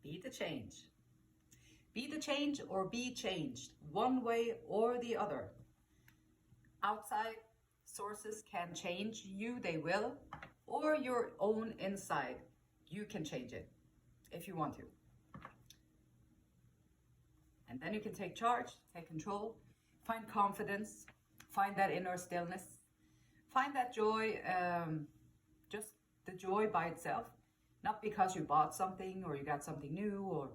Be the change. Be the change or be changed, one way or the other. Outside sources can change you, they will, or your own inside, you can change it if you want to. And then you can take charge, take control, find confidence, find that inner stillness, find that joy, just the joy by itself, not because you bought something or you got something new or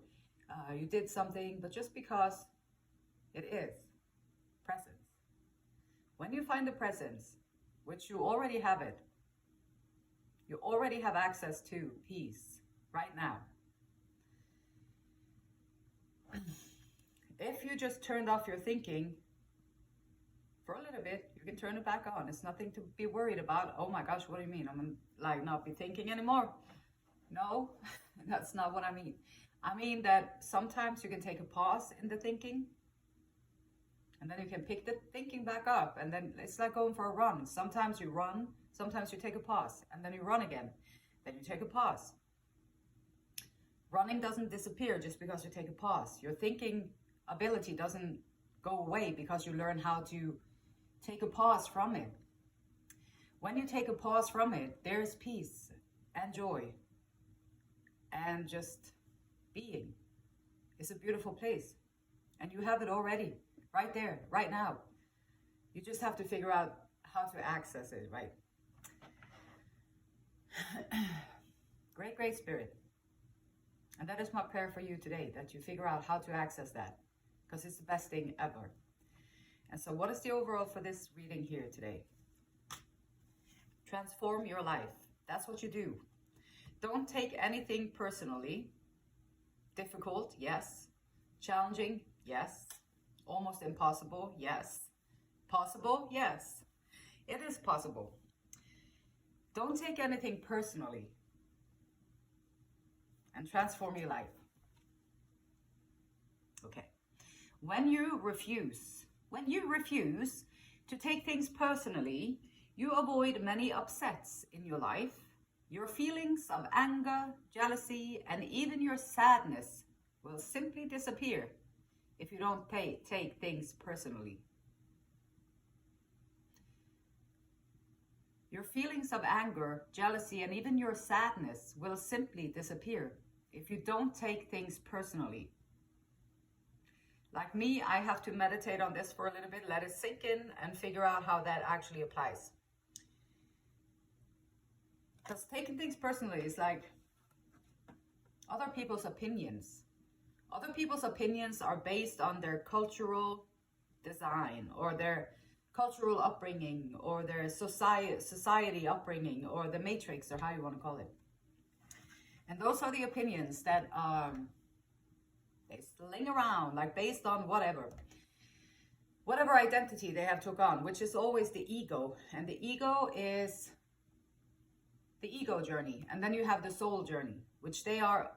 you did something, but just because it is presence. When you find the presence, which you already have it, you already have access to peace right now. If you just turned off your thinking for a little bit, you can turn it back on. It's nothing to be worried about. Oh my gosh, what do you mean? I'm like not be thinking anymore. No, that's not what I mean. I mean that sometimes you can take a pause in the thinking and then you can pick the thinking back up, and then it's like going for a run. Sometimes you run, sometimes you take a pause, and then you run again. Then you take a pause. Running doesn't disappear just because you take a pause. Your thinking ability doesn't go away because you learn how to take a pause from it. When you take a pause from it, there's peace and joy and just being. It's a beautiful place, and you have it already right there, right now. You just have to figure out how to access it, right? Great, great spirit. And that is my prayer for you today, that you figure out how to access that, because it's the best thing ever. And so what is the overall for this reading here today? Transform your life. That's what you do. Don't take anything personally. Difficult, yes. Challenging, yes. Almost impossible, yes. Possible, yes. It is possible. Don't take anything personally. And transform your life. Okay. When you refuse to take things personally, you avoid many upsets in your life. Your feelings of anger, jealousy, and even your sadness will simply disappear if you don't take things personally. Your feelings of anger, jealousy, and even your sadness will simply disappear if you don't take things personally. Like me, I have to meditate on this for a little bit, let it sink in, and figure out how that actually applies. Because taking things personally is like other people's opinions. Other people's opinions are based on their cultural design or their cultural upbringing or their society upbringing or the matrix, or how you want to call it. And those are the opinions that they sling around, like based on whatever identity they have took on, which is always the ego. And the ego is the ego journey. And then you have the soul journey, which they are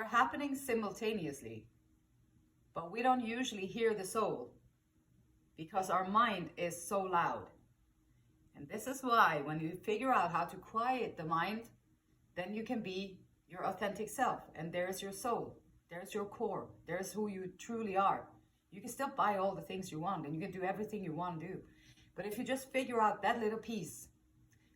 happening simultaneously. But we don't usually hear the soul because our mind is so loud. And this is why when you figure out how to quiet the mind, then you can be your authentic self. And there's your soul. There's your core. There's who you truly are. You can still buy all the things you want and you can do everything you want to do. But if you just figure out that little piece,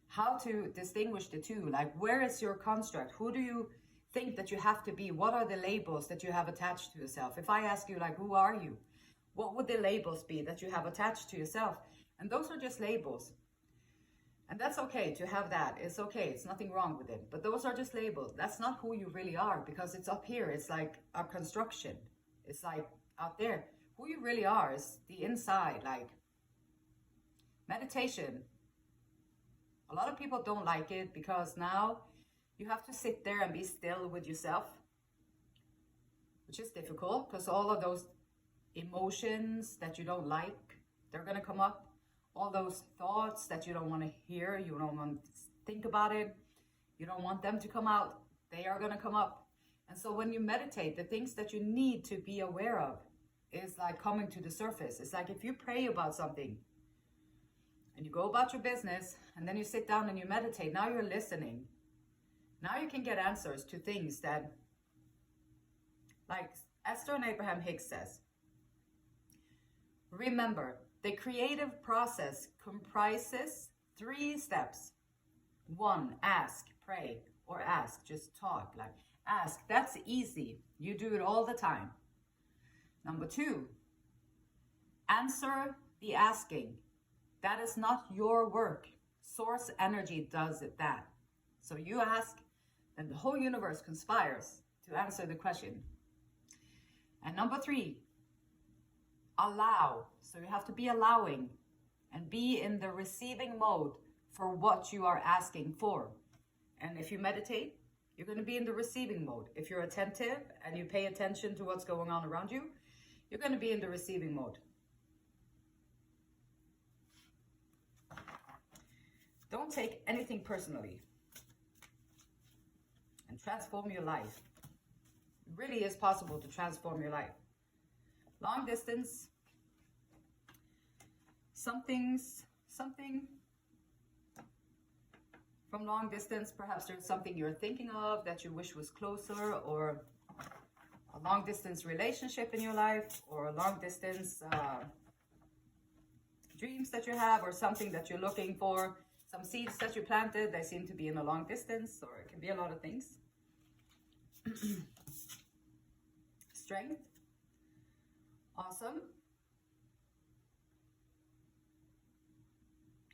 how to distinguish the two, like where is your construct? Who do you think that you have to be? What are the labels that you have attached to yourself? If I ask you, like, who are you? What would the labels be that you have attached to yourself? And those are just labels. And that's okay to have that. It's okay. It's nothing wrong with it. But those are just labels. That's not who you really are, because it's up here. It's like a construction. It's like out there. Who you really are is the inside. Like meditation. A lot of people don't like it because now you have to sit there and be still with yourself, which is difficult because all of those emotions that you don't like, they're going to come up. All those thoughts that you don't want to hear, you don't want to think about it, you don't want them to come out, they are going to come up. And so when you meditate, the things that you need to be aware of is like coming to the surface. It's like if you pray about something and you go about your business and then you sit down and you meditate, now you're listening. Now you can get answers to things that, like Esther and Abraham Hicks says, remember, the creative process comprises 3 steps. 1, ask, pray, or ask, just talk. Like, ask, that's easy. You do it all the time. Number 2, answer the asking. That is not your work. Source energy does it that. So you ask, then the whole universe conspires to answer the question. And number 3, allow. So you have to be allowing and be in the receiving mode for what you are asking for. And if you meditate, you're going to be in the receiving mode. If you're attentive and you pay attention to what's going on around you, you're going to be in the receiving mode. Don't take anything personally and transform your life. It really is possible to transform your life. Long distance, something from long distance, perhaps there's something you're thinking of that you wish was closer, or a long distance relationship in your life, or a long distance dreams that you have, or something that you're looking for. Some seeds that you planted, they seem to be in a long distance, or it can be a lot of things. Strength. Awesome.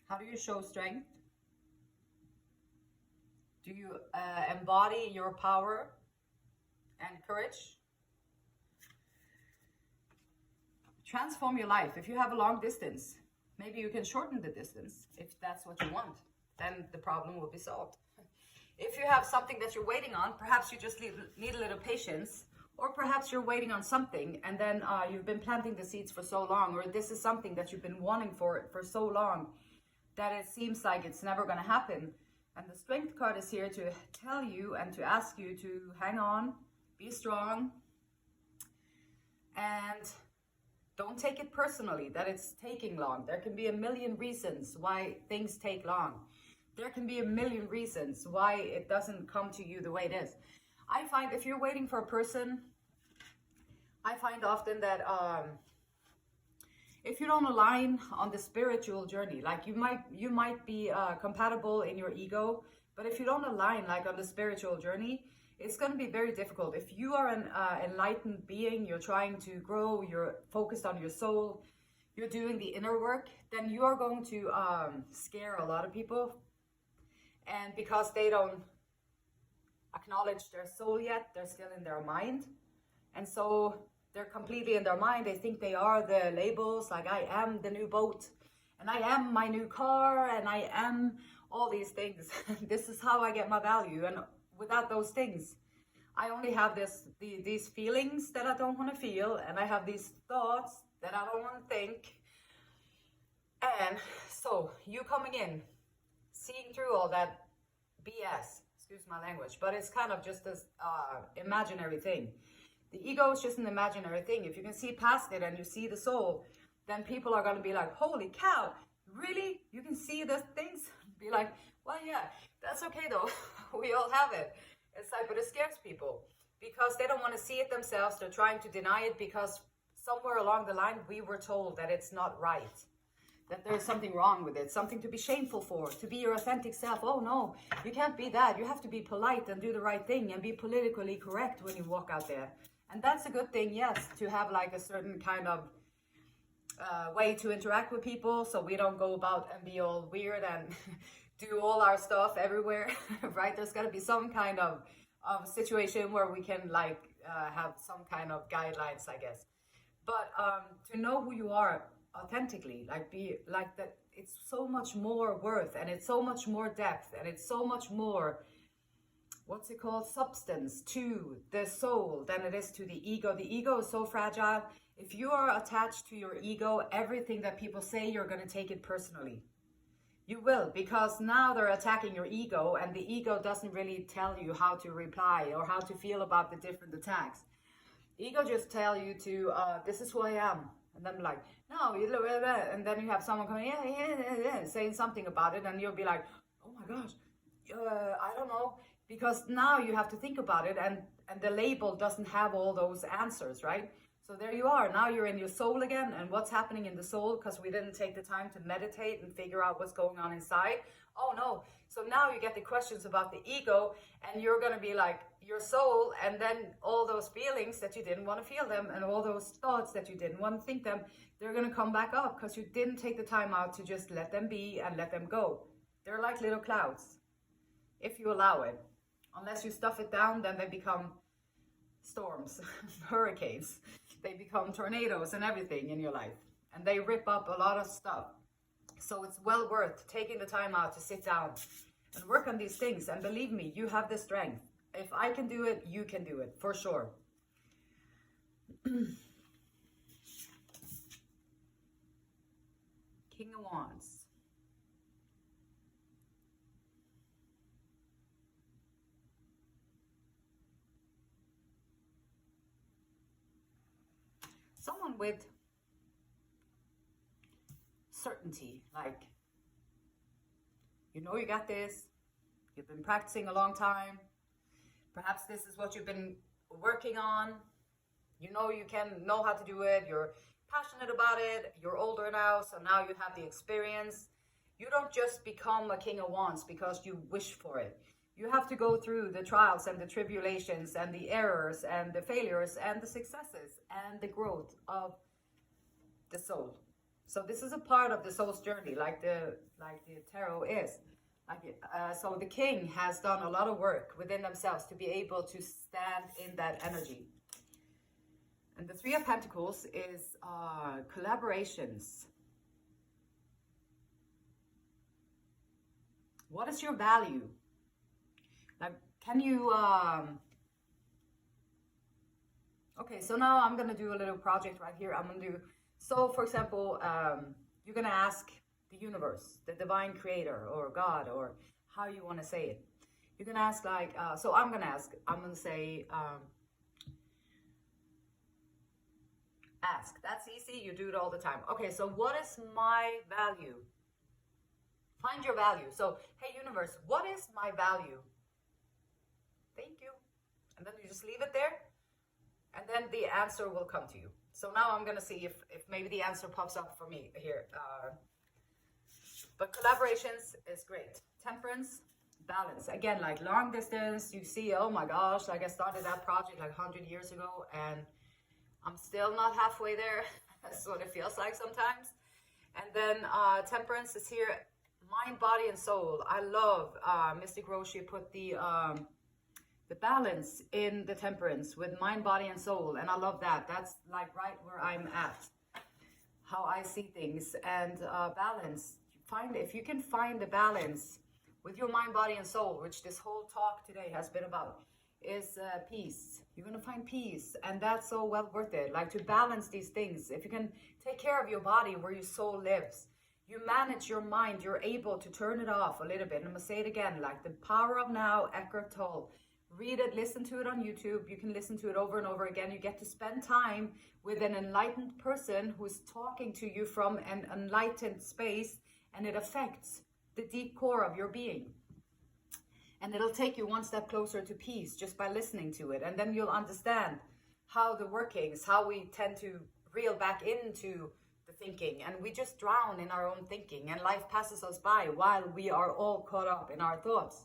How do you show strength? Do you embody your power and courage? Transform your life. If you have a long distance, maybe you can shorten the distance if that's what you want. Then the problem will be solved. If you have something that you're waiting on, perhaps you just need a little patience, or perhaps you're waiting on something and then you've been planting the seeds for so long, or this is something that you've been wanting for so long that it seems like it's never going to happen. And the strength card is here to tell you and to ask you to hang on, be strong, and don't take it personally that it's taking long. There can be a million reasons why things take long. There can be a million reasons why it doesn't come to you the way it is. I find if you're waiting for a person, I find often that if you don't align on the spiritual journey, like you might be compatible in your ego, but if you don't align like on the spiritual journey, it's going to be very difficult. If you are an enlightened being, you're trying to grow, you're focused on your soul, you're doing the inner work, then you are going to scare a lot of people. And because they don't acknowledge their soul yet, they're still in their mind. And so they're completely in their mind. They think they are the labels, like I am the new boat, and I am my new car, and I am all these things. This is how I get my value. And without those things, I only have these feelings that I don't want to feel, and I have these thoughts that I don't want to think. And so you coming in, seeing through all that BS, excuse my language, but it's kind of just this imaginary thing. The ego is just an imaginary thing. If you can see past it and you see the soul, then people are going to be like, holy cow, really? You can see the things? Be like, well, yeah, that's okay though. We all have it. It's like, but it scares people because they don't want to see it themselves. They're trying to deny it because somewhere along the line, we were told that it's not right, that there's something wrong with it, something to be shameful for, to be your authentic self. Oh no, you can't be that. You have to be polite and do the right thing and be politically correct when you walk out there. And that's a good thing, yes, to have like a certain kind of way to interact with people, so we don't go about and be all weird and do all our stuff everywhere, right? There's got to be some kind of situation where we can like have some kind of guidelines, I guess. But to know who you are authentically, like be like that, it's so much more worth, and it's so much more depth, and it's so much more, what's it called, substance to the soul than it is to the ego. The ego is so fragile. If you are attached to your ego, everything that people say, you're going to take it personally. You will, because now they're attacking your ego, and the ego doesn't really tell you how to reply or how to feel about the different attacks. Ego just tell you to, this is who I am. And then like, no, and then you have someone coming, yeah, saying something about it, and you'll be like, oh my gosh, I don't know. because now you have to think about it, and the label doesn't have all those answers, right? So there you are, now you're in your soul again, and what's happening in the soul, because we didn't take the time to meditate and figure out what's going on inside. Oh no. So now you get the questions about the ego, and you're going to be like your soul, and then all those feelings that you didn't want to feel them, and all those thoughts that you didn't want to think them, they're going to come back up because you didn't take the time out to just let them be and let them go. They're like little clouds, if you allow it. Unless you stuff it down, then they become storms, hurricanes. They become tornadoes and everything in your life. And they rip up a lot of stuff. So it's well worth taking the time out to sit down and work on these things. And believe me, you have the strength. If I can do it, you can do it, for sure. King of Wands. Someone with certainty, like, you know you got this, you've been practicing a long time, perhaps this is what you've been working on, you know you can know how to do it, you're passionate about it, you're older now, so now you have the experience. You don't just become a King of Wands because you wish for it. You have to go through the trials and the tribulations and the errors and the failures and the successes and the growth of the soul. So this is a part of the soul's journey, like the tarot is. So the king has done a lot of work within themselves to be able to stand in that energy. And the Three of Pentacles is collaborations. What is your value? Like, can you, okay, so now I'm going to do a little project right here. I'm going to do, so for example, you're going to ask the universe, the divine creator, or God, or how you want to say it. You're going to ask like, so I'm going to say, ask. That's easy. You do it all the time. Okay, so what is my value? Find your value. So, hey, universe, what is my value? Thank you. And then you just leave it there. And then the answer will come to you. So now I'm going to see if maybe the answer pops up for me here. But collaborations is great. Temperance, balance. Again, like long distance, you see, oh my gosh, like I started that project like 100 years ago and I'm still not halfway there. That's what it feels like sometimes. And then temperance is here, mind, body, and soul. I love Mystic Roshi put the balance in the temperance with mind, body, and soul. And I love that. That's like right where I'm at, how I see things. And balance, if you can find the balance with your mind, body, and soul, which this whole talk today has been about, is peace. You're going to find peace, and that's so well worth it. Like to balance these things. If you can take care of your body where your soul lives, you manage your mind, you're able to turn it off a little bit. And I'm going to say it again, like the power of now, Eckhart Tolle. Read it, listen to it on YouTube. You can listen to it over and over again. You get to spend time with an enlightened person who's talking to you from an enlightened space, and it affects the deep core of your being. And it'll take you one step closer to peace just by listening to it. And then you'll understand how the workings, how we tend to reel back into the thinking. And we just drown in our own thinking. And life passes us by while we are all caught up in our thoughts.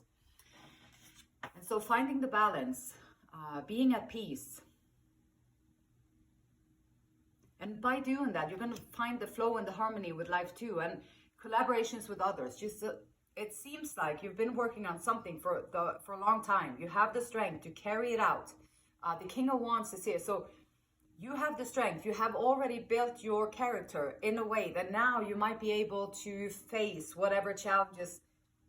And so finding the balance, being at peace. And by doing that, you're going to find the flow and the harmony with life too. And collaborations with others. Just it seems like you've been working on something for a long time. You have the strength to carry it out. The King of Wands is here. So you have the strength. You have already built your character in a way that now you might be able to face whatever challenges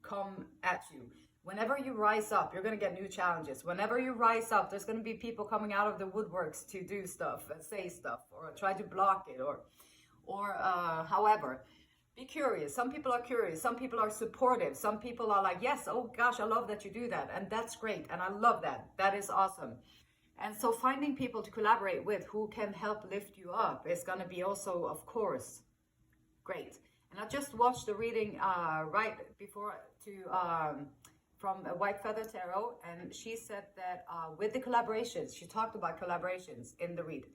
come at you. Whenever you rise up, you're going to get new challenges. Whenever you rise up, there's going to be people coming out of the woodworks to do stuff and say stuff or try to block it or however. Be curious. Some people are curious. Some people are supportive. Some people are like, yes, oh gosh, I love that you do that. And that's great. And I love that. That is awesome. And so finding people to collaborate with who can help lift you up is going to be also, of course, great. And I just watched the reading right before to from a White Feather Tarot, and she said that with the collaborations, she talked about collaborations in the read.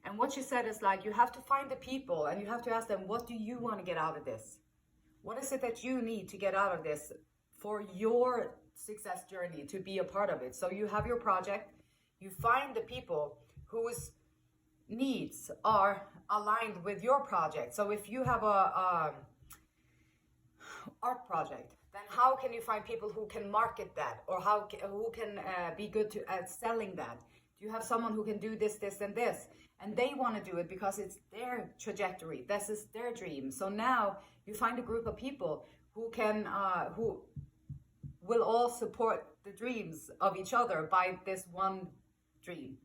And what she said is like, you have to find the people and you have to ask them, what do you want to get out of this? What is it that you need to get out of this for your success journey to be a part of it? So you have your project, you find the people whose needs are aligned with your project. So if you have a art project, then how can you find people who can market that, or who can be good at selling that? Do you have someone who can do this, this, and this? And they want to do it because it's their trajectory. This is their dream. So now you find a group of people who can, who will all support the dreams of each other by this one dream.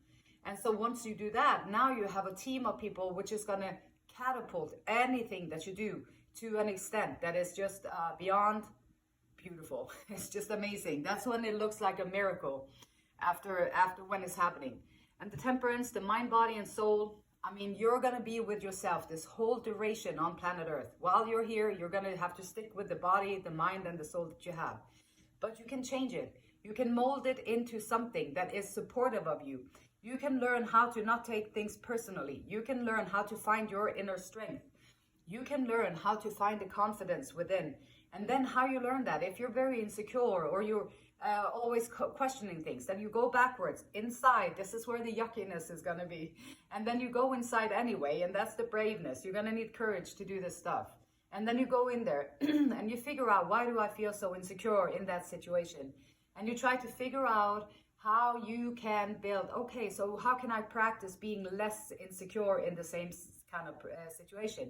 And so once you do that, now you have a team of people which is going to catapult anything that you do to an extent that is just beyond beautiful. It's just amazing. That's when it looks like a miracle after when it's happening. And the temperance, the mind, body, and soul, I mean, you're going to be with yourself this whole duration on planet Earth. While you're here, you're going to have to stick with the body, the mind, and the soul that you have. But you can change it. You can mold it into something that is supportive of you. You can learn how to not take things personally. You can learn how to find your inner strength. You can learn how to find the confidence within. And then how you learn that, if you're very insecure or you're always questioning things, then you go backwards inside. This is where the yuckiness is going to be. And then you go inside anyway, and that's the braveness. You're going to need courage to do this stuff. And then you go in there and you figure out, why do I feel so insecure in that situation? And you try to figure out how you can build, okay, so how can I practice being less insecure in the same kind of situation?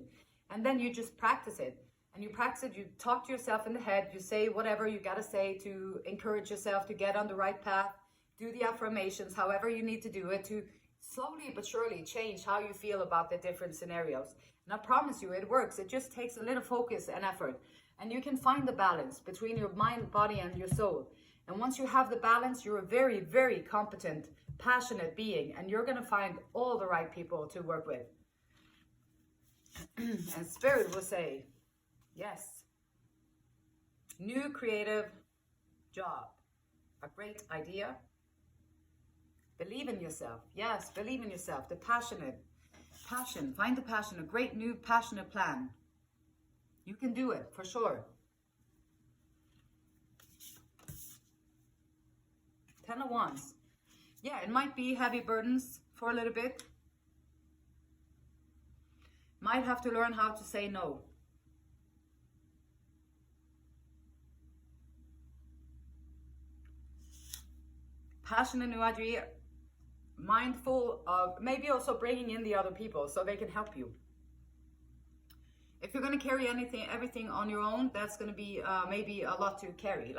And then you just practice it. And you practice it, you talk to yourself in the head, you say whatever you got to say to encourage yourself to get on the right path, do the affirmations, however you need to do it, to slowly but surely change how you feel about the different scenarios. And I promise you, it works. It just takes a little focus and effort. And you can find the balance between your mind, body, and your soul. And once you have the balance, you're a very, very competent, passionate being, and you're going to find all the right people to work with. And Spirit will say, yes, new creative job, a great idea. Believe in yourself. Yes, believe in yourself. The passion, find the passion, a great new passionate plan. You can do it for sure. 10 of Wands. Yeah, it might be heavy burdens for a little bit. Might have to learn how to say no. Passionate new idea. Mindful of maybe also bringing in the other people so they can help you. If you're going to carry everything on your own, that's going to be maybe a lot to carry.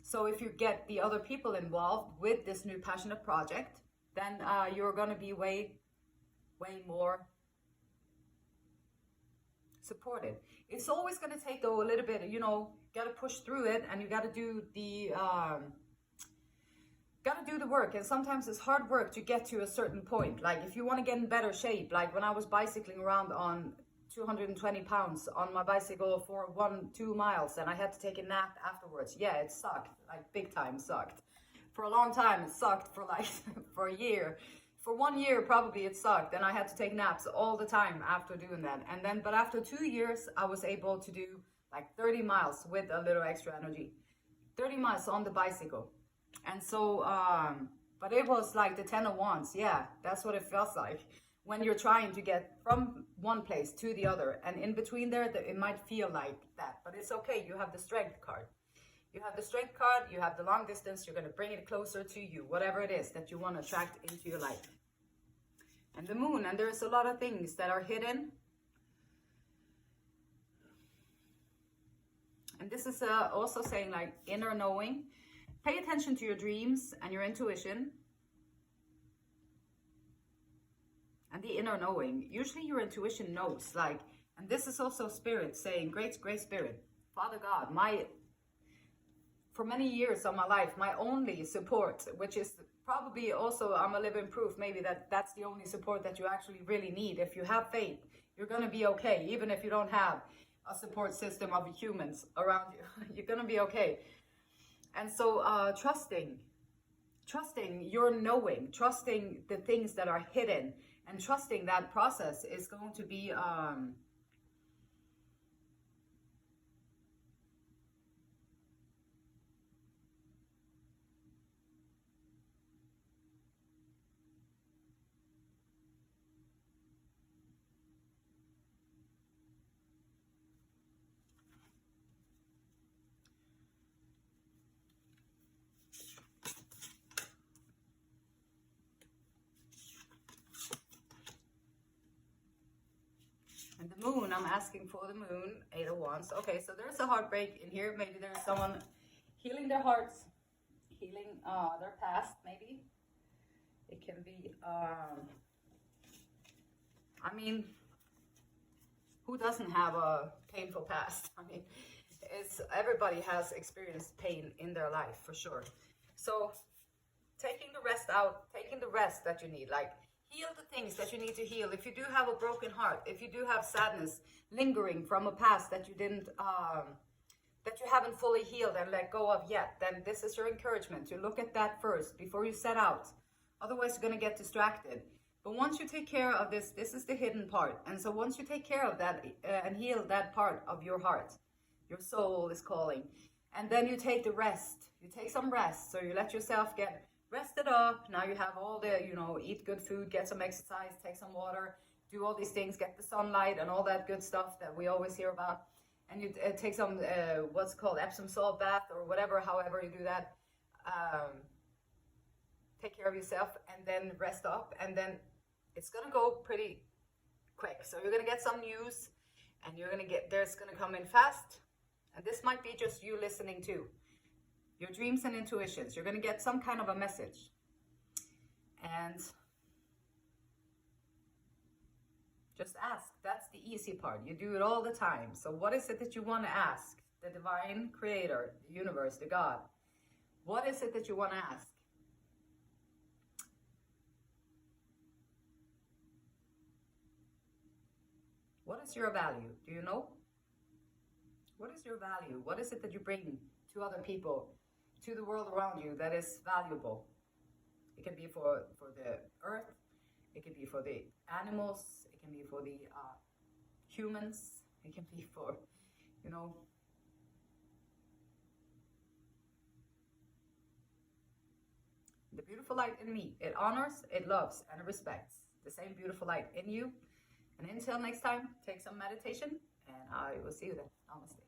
So if you get the other people involved with this new passionate project, then you're going to be way more supported. It's always going to take, though, a little bit, got to push through it, and you got to do the work. And sometimes it's hard work to get to a certain point. Like if you want to get in better shape, like when I was bicycling around on 220 pounds on my bicycle for 2 miles, and I had to take a nap afterwards. Yeah, it sucked, like big time sucked. For a long time it sucked, for for a year. For 1 year probably it sucked, and I had to take naps all the time after doing that. And then, but after 2 years, I was able to do like 30 miles with a little extra energy. 30 miles on the bicycle. And so, but it was like the 10 of Wands. Yeah, that's what it feels like when you're trying to get from one place to the other. And in between there, it might feel like that, but it's okay. You have the strength card. You have the strength card, you have the long distance, you're going to bring it closer to you, whatever it is that you want to attract into your life. And the moon, and there's a lot of things that are hidden. And this is also saying like inner knowing. Pay attention to your dreams and your intuition. And the inner knowing. Usually your intuition knows, and this is also Spirit saying, great Spirit, Father God, for many years of my life, my only support, which is probably also, I'm a living proof, maybe that's the only support that you actually really need. If you have faith, you're going to be okay. Even if you don't have a support system of humans around you, you're going to be okay. And so trusting your knowing, trusting the things that are hidden, and trusting that process is going to be and the moon. I'm asking for the moon, 8 of Wands. Okay, so there's a heartbreak in here. Maybe there's someone healing their hearts, healing their past, maybe. It can be, I mean, who doesn't have a painful past? I mean, everybody has experienced pain in their life, for sure. So taking the rest out, taking the rest that you need, like heal the things that you need to heal. If you do have a broken heart, if you do have sadness lingering from a past that you didn't, that you haven't fully healed and let go of yet, then this is your encouragement to look at that first before you set out. Otherwise, you're going to get distracted. But once you take care of this, this is the hidden part. And so once you take care of that and heal that part of your heart, your soul is calling. And then you take the rest. You take some rest. So you let yourself get rested up. Now you have all the, eat good food, get some exercise, take some water, do all these things, get the sunlight and all that good stuff that we always hear about. And you take some, what's called Epsom salt bath or whatever, however you do that. Take care of yourself and then rest up. And then it's going to go pretty quick. So you're going to get some news and there's going to come in fast. And this might be just you listening to your dreams and intuitions. You're going to get some kind of a message. And just ask. That's the easy part. You do it all the time. So what is it that you want to ask? The divine creator, the universe, the God. What is it that you want to ask? What is your value? Do you know? What is your value? What is it that you bring to other people, to the world around you that is valuable? It can be for the earth. It can be for the animals. It can be for the humans. It can be for, the beautiful light in me. It honors, it loves, and it respects the same beautiful light in you. And until next time, take some meditation, and I will see you then. Namaste.